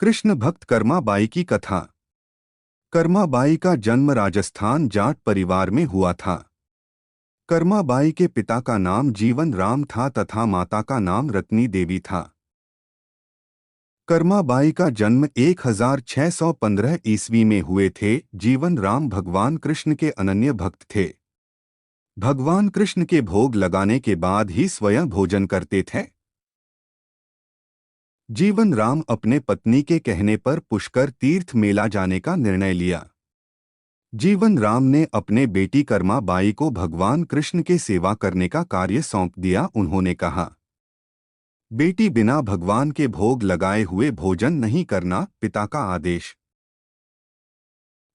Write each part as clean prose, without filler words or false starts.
कृष्ण भक्त कर्माबाई की कथा। कर्माबाई का जन्म राजस्थान जाट परिवार में हुआ था। कर्माबाई के पिता का नाम जीवन राम था तथा माता का नाम रत्नी देवी था। कर्माबाई का जन्म 1615 ईस्वी में हुए थे। जीवन राम भगवान कृष्ण के अनन्य भक्त थे। भगवान कृष्ण के भोग लगाने के बाद ही स्वयं भोजन करते थे। जीवन राम अपने पत्नी के कहने पर पुष्कर तीर्थ मेला जाने का निर्णय लिया। जीवन राम ने अपने बेटी कर्माबाई को भगवान कृष्ण के सेवा करने का कार्य सौंप दिया। उन्होंने कहा, बेटी बिना भगवान के भोग लगाए हुए भोजन नहीं करना पिता का आदेश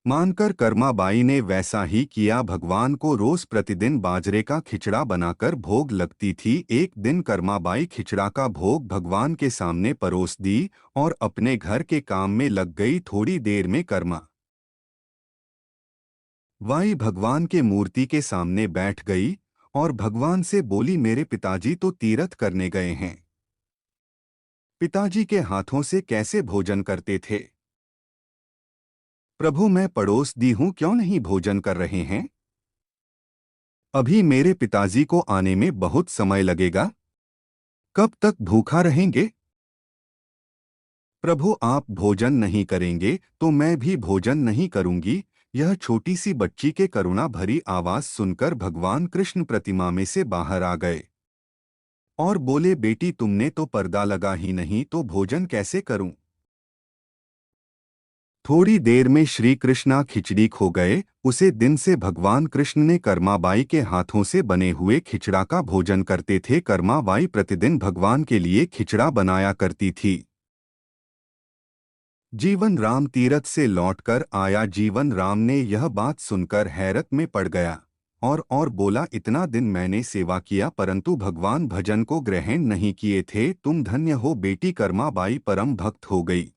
मानकर कर्माबाई ने वैसा ही किया। भगवान को रोज प्रतिदिन बाजरे का खिचड़ा बनाकर भोग लगती थी। एक दिन कर्माबाई खिचड़ा का भोग भगवान के सामने परोस दी और अपने घर के काम में लग गई। थोड़ी देर में कर्मा बाई भगवान के मूर्ति के सामने बैठ गई और भगवान से बोली, मेरे पिताजी तो तीर्थ करने गए हैं। पिताजी के हाथों से कैसे भोजन करते थे? प्रभु, मैं पड़ोस दी हूं, क्यों नहीं भोजन कर रहे हैं? अभी मेरे पिताजी को आने में बहुत समय लगेगा। कब तक भूखा रहेंगे? प्रभु, आप भोजन नहीं करेंगे तो मैं भी भोजन नहीं करूंगी। यह छोटी सी बच्ची के करुणा भरी आवाज सुनकर भगवान कृष्ण प्रतिमा में से बाहर आ गए और बोले, बेटी तुमने तो पर्दा लगा ही नहीं तो भोजन कैसे करूं? थोड़ी देर में श्री कृष्णा खिचड़ी खो गए। उसे दिन से भगवान कृष्ण ने कर्माबाई के हाथों से बने हुए खिचड़ा का भोजन करते थे। कर्माबाई प्रतिदिन भगवान के लिए खिचड़ा बनाया करती थी। जीवन राम तीरथ से लौटकर आया। जीवन राम ने यह बात सुनकर हैरत में पड़ गया और बोला, इतना दिन मैंने सेवा किया परंतु भगवान भजन को ग्रहण नहीं किए थे। तुम धन्य हो बेटी। कर्माबाई परम भक्त हो गई।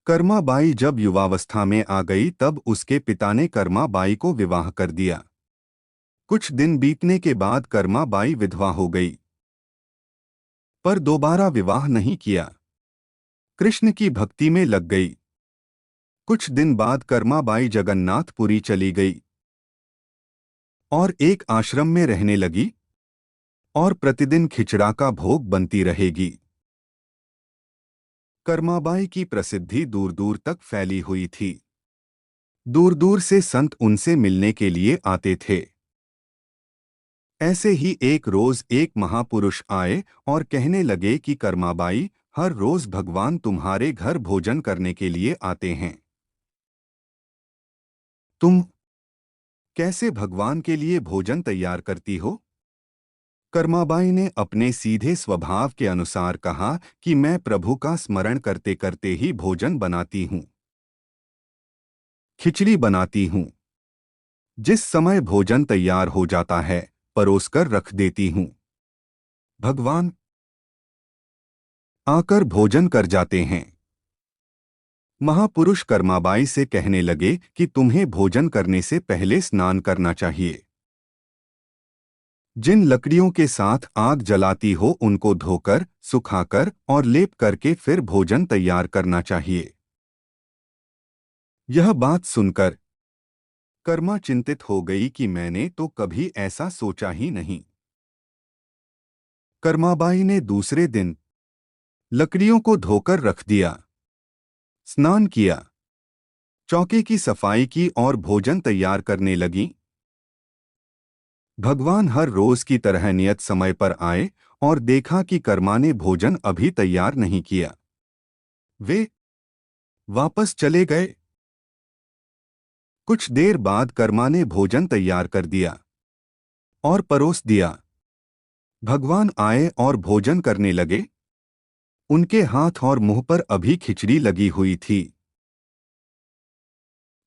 कर्माबाई जब युवावस्था में आ गई तब उसके पिता ने कर्माबाई को विवाह कर दिया। कुछ दिन बीतने के बाद कर्माबाई विधवा हो गई, पर दोबारा विवाह नहीं किया। कृष्ण की भक्ति में लग गई। कुछ दिन बाद कर्माबाई जगन्नाथपुरी चली गई और एक आश्रम में रहने लगी और प्रतिदिन खिचड़ा का भोग बनती रहेगी। कर्माबाई की प्रसिद्धि दूर दूर तक फैली हुई थी। दूर दूर से संत उनसे मिलने के लिए आते थे। ऐसे ही एक रोज एक महापुरुष आए और कहने लगे कि कर्माबाई, हर रोज भगवान तुम्हारे घर भोजन करने के लिए आते हैं। तुम कैसे भगवान के लिए भोजन तैयार करती हो? कर्माबाई ने अपने सीधे स्वभाव के अनुसार कहा कि मैं प्रभु का स्मरण करते करते ही भोजन बनाती हूँ, खिचड़ी बनाती हूँ। जिस समय भोजन तैयार हो जाता है परोसकर रख देती हूँ। भगवान आकर भोजन कर जाते हैं। महापुरुष कर्माबाई से कहने लगे कि तुम्हें भोजन करने से पहले स्नान करना चाहिए। जिन लकड़ियों के साथ आग जलाती हो उनको धोकर, सुखाकर और लेप करके फिर भोजन तैयार करना चाहिए। यह बात सुनकर कर्मा चिंतित हो गई कि मैंने तो कभी ऐसा सोचा ही नहीं। कर्माबाई ने दूसरे दिन लकड़ियों को धोकर रख दिया, स्नान किया, चौके की सफाई की और भोजन तैयार करने लगी। भगवान हर रोज की तरह नियत समय पर आए और देखा कि कर्मा ने भोजन अभी तैयार नहीं किया। वे वापस चले गए। कुछ देर बाद कर्मा ने भोजन तैयार कर दिया और परोस दिया। भगवान आए और भोजन करने लगे। उनके हाथ और मुंह पर अभी खिचड़ी लगी हुई थी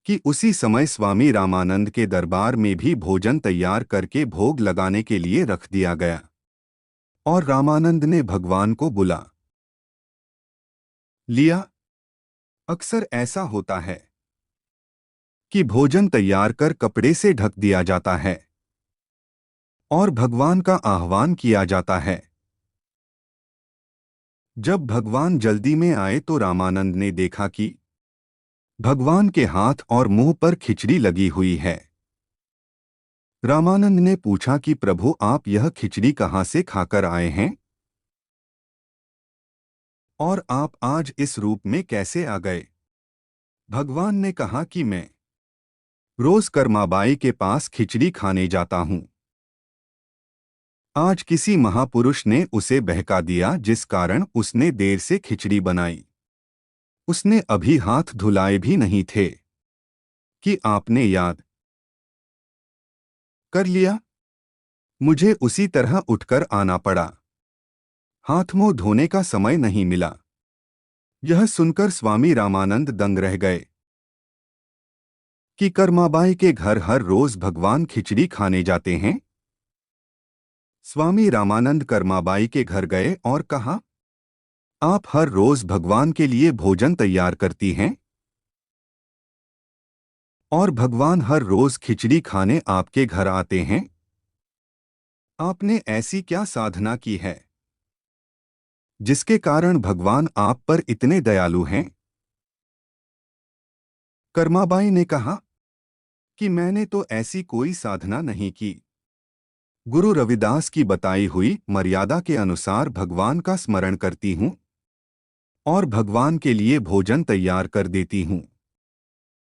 कि उसी समय स्वामी रामानंद के दरबार में भी भोजन तैयार करके भोग लगाने के लिए रख दिया गया और रामानंद ने भगवान को बुला लिया। अक्सर ऐसा होता है कि भोजन तैयार कर कपड़े से ढक दिया जाता है और भगवान का आह्वान किया जाता है। जब भगवान जल्दी में आए तो रामानंद ने देखा कि भगवान के हाथ और मुंह पर खिचड़ी लगी हुई है। रामानंद ने पूछा कि प्रभु, आप यह खिचड़ी कहाँ से खाकर आए हैं और आप आज इस रूप में कैसे आ गए? भगवान ने कहा कि मैं रोज कर्माबाई के पास खिचड़ी खाने जाता हूँ। आज किसी महापुरुष ने उसे बहका दिया, जिस कारण उसने देर से खिचड़ी बनाई। उसने अभी हाथ धुलाए भी नहीं थे कि आपने याद कर लिया। मुझे उसी तरह उठकर आना पड़ा। हाथ मुंह धोने का समय नहीं मिला। यह सुनकर स्वामी रामानंद दंग रह गए कि कर्माबाई के घर हर रोज भगवान खिचड़ी खाने जाते हैं। स्वामी रामानंद कर्माबाई के घर गए और कहा, आप हर रोज भगवान के लिए भोजन तैयार करती हैं और भगवान हर रोज खिचड़ी खाने आपके घर आते हैं। आपने ऐसी क्या साधना की है जिसके कारण भगवान आप पर इतने दयालु हैं? कर्माबाई ने कहा कि मैंने तो ऐसी कोई साधना नहीं की। गुरु रविदास की बताई हुई मर्यादा के अनुसार भगवान का स्मरण करती हूँ और भगवान के लिए भोजन तैयार कर देती हूँ।